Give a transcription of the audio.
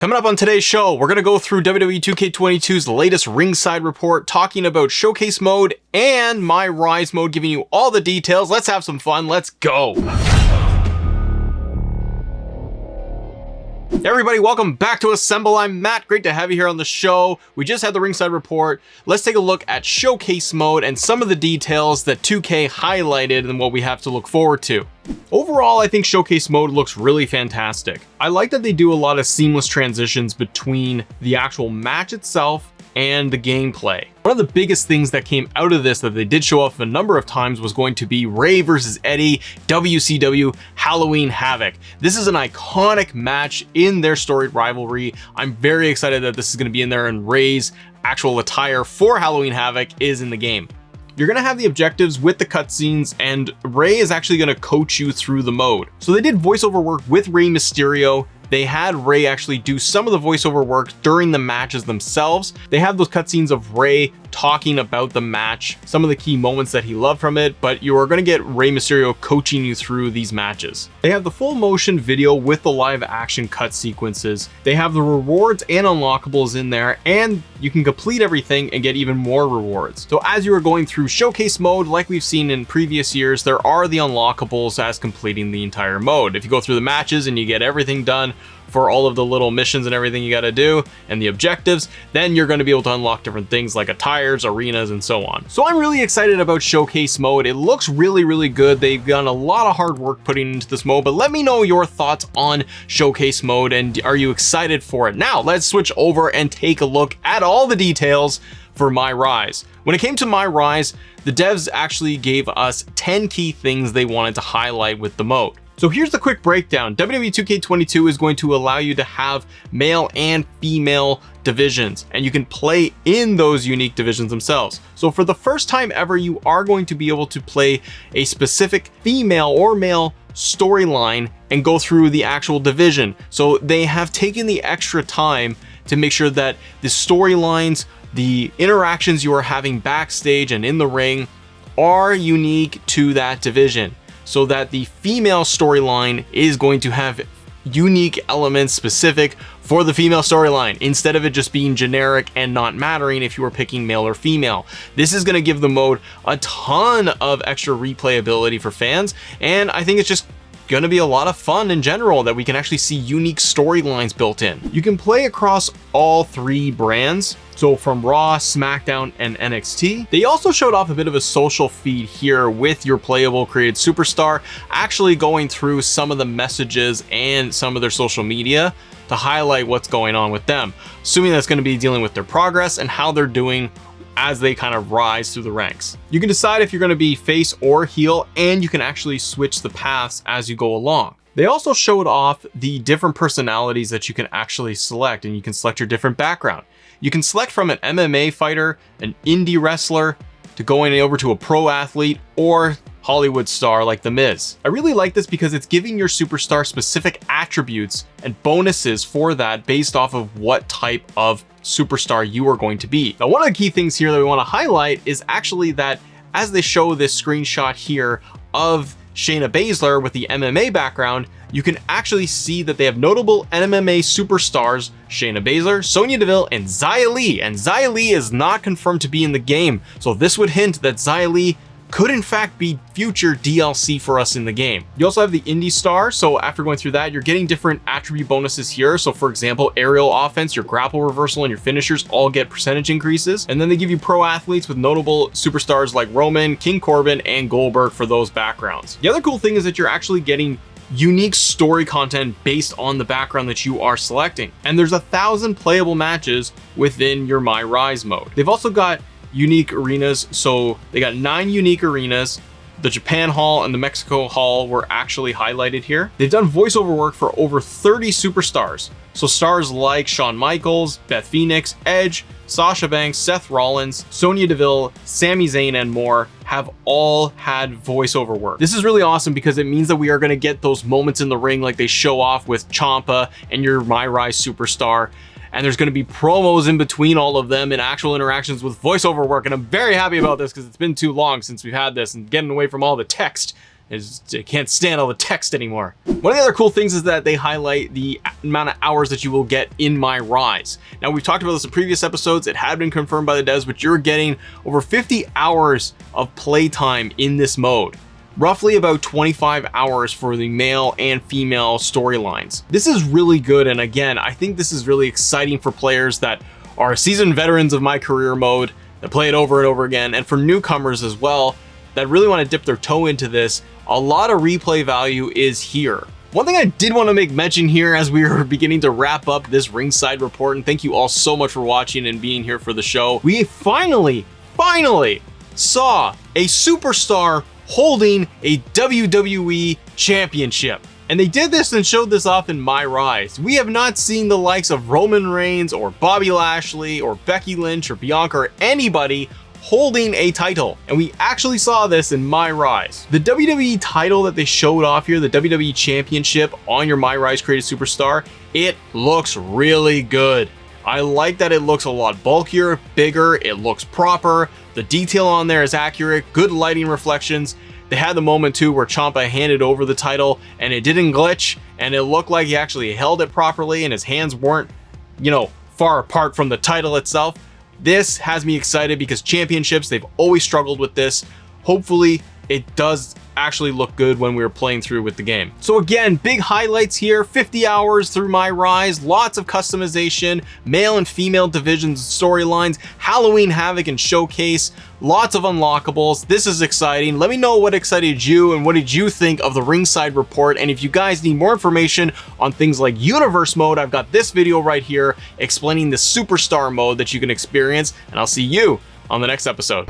Coming up on today's show, we're going to go through WWE 2K22's latest ringside report, talking about Showcase Mode and MyRise Mode, giving you all the details. Let's have some fun. Let's go. Hey everybody, welcome back to Assemble. I'm Matt. Great to have you here on the show. We just had the ringside report. Let's take a look at Showcase Mode and some of the details that 2K highlighted and what we have to look forward to. Overall, I think Showcase Mode looks really fantastic. I like that they do a lot of seamless transitions between the actual match itself and the gameplay. One of the biggest things that came out of this that they did show off a number of times was going to be Rey versus Eddie, WCW Halloween Havoc. This is an iconic match in their storied rivalry. I'm very excited that this is going to be in there, and Rey's actual attire for Halloween Havoc is in the game. You're going to have the objectives with the cutscenes, and Rey is actually going to coach you through the mode. So they did voiceover work with Rey Mysterio. They had Rey actually do some of the voiceover work during the matches themselves. They have those cutscenes of Rey talking about the match, some of the key moments that he loved from it, but you are going to get Rey Mysterio coaching you through these matches. They have the full motion video with the live action cut sequences. They have the rewards and unlockables in there, and you can complete everything and get even more rewards. So as you are going through Showcase Mode, like we've seen in previous years, there are the unlockables as completing the entire mode. If you go through the matches and you get everything done for all of the little missions and everything you got to do and the objectives, then you're going to be able to unlock different things like attires, arenas, and so on. So I'm really excited about Showcase Mode. It looks really good. They've done a lot of hard work putting into this mode, but let me know your thoughts on Showcase Mode, and are you excited for it? Now let's switch over and take a look at all the details for MyRise. When it came to MyRise, the devs actually gave us 10 key things they wanted to highlight with the mode. So here's the quick breakdown. WWE 2K22 is going to allow you to have male and female divisions, and you can play in those unique divisions themselves. So for the first time ever, you are going to be able to play a specific female or male storyline and go through the actual division. So they have taken the extra time to make sure that the storylines, the interactions you are having backstage and in the ring are unique to that division, so that the female storyline is going to have unique elements specific for the female storyline, instead of it just being generic and not mattering if you are picking male or female. This is going to give the mode a ton of extra replayability for fans, and I think it's just going to be a lot of fun in general that we can actually see unique storylines built in. You can play across all three brands, so from Raw, SmackDown, and NXT. They also showed off a bit of a social feed here with your playable created superstar actually going through some of the messages and some of their social media to highlight what's going on with them, assuming that's going to be dealing with their progress and how they're doing as they kind of rise through the ranks. You can decide if you're going to be face or heel, and you can actually switch the paths as you go along. They also showed off the different personalities that you can actually select, and you can select your different background. You can select from an MMA fighter, an indie wrestler, to going over to a pro athlete, or Hollywood star like The Miz. I really like this because it's giving your superstar specific attributes and bonuses for that based off of what type of superstar you are going to be. Now, one of the key things here that we want to highlight is actually that as they show this screenshot here of Shayna Baszler with the MMA background, you can actually see that they have notable MMA superstars, Shayna Baszler, Sonya Deville, and Xia Li. And Xia Li is not confirmed to be in the game, so this would hint that Xia Li could in fact be future DLC for us in the game. You also have the indie star, so after going through that, you're getting different attribute bonuses here. So for example, aerial offense, your grapple reversal, and your finishers all get percentage increases. And then they give you pro athletes with notable superstars like Roman, King Corbin, and Goldberg for those backgrounds. The other cool thing is that you're actually getting unique story content based on the background that you are selecting. And there's 1,000 playable matches within your MyRise mode. They've also got unique arenas, so they got 9 unique arenas. The Japan Hall and the Mexico Hall were actually highlighted here. They've done voiceover work for over 30 superstars, so stars like Shawn Michaels, Beth Phoenix, Edge, Sasha Banks, Seth Rollins, Sonya Deville, Sami Zayn, and more have all had voiceover work. This is really awesome because it means that we are going to get those moments in the ring like they show off with Ciampa and your MyRise superstar. And there's going to be promos in between all of them and actual interactions with voiceover work. And I'm very happy about this because it's been too long since we've had this, and getting away from all the text I can't stand all the text anymore. One of the other cool things is that they highlight the amount of hours that you will get in MyRise. Now, we've talked about this in previous episodes. It had been confirmed by the devs, but you're getting over 50 hours of playtime in this mode. Roughly about 25 hours for the male and female storylines. This is really good, and again, I think this is really exciting for players that are seasoned veterans of My Career mode, that play it over and over again, and for newcomers as well, that really want to dip their toe into this. A lot of replay value is here. One thing I did want to make mention here as we were beginning to wrap up this ringside report, and thank you all so much for watching and being here for the show. We finally saw a superstar holding a WWE championship. And they did this and showed this off in MyRise. We have not seen the likes of Roman Reigns or Bobby Lashley or Becky Lynch or Bianca or anybody holding a title, and we actually saw this in MyRise. The WWE title that they showed off here, the WWE Championship on your MyRise Created Superstar, it looks really good. I like that it looks a lot bulkier, bigger, it looks proper, the detail on there is accurate, good lighting reflections. They had the moment too where Ciampa handed over the title and it didn't glitch, and it looked like he actually held it properly and his hands weren't, far apart from the title itself. This has me excited because championships, they've always struggled with this. Hopefully it does actually look good when we were playing through with the game. So again, big highlights here, 50 hours through MyRise, lots of customization, male and female divisions, storylines, Halloween Havoc and Showcase, lots of unlockables. This is exciting. Let me know what excited you and what did you think of the ringside report. And if you guys need more information on things like universe mode, I've got this video right here explaining the superstar mode that you can experience, and I'll see you on the next episode.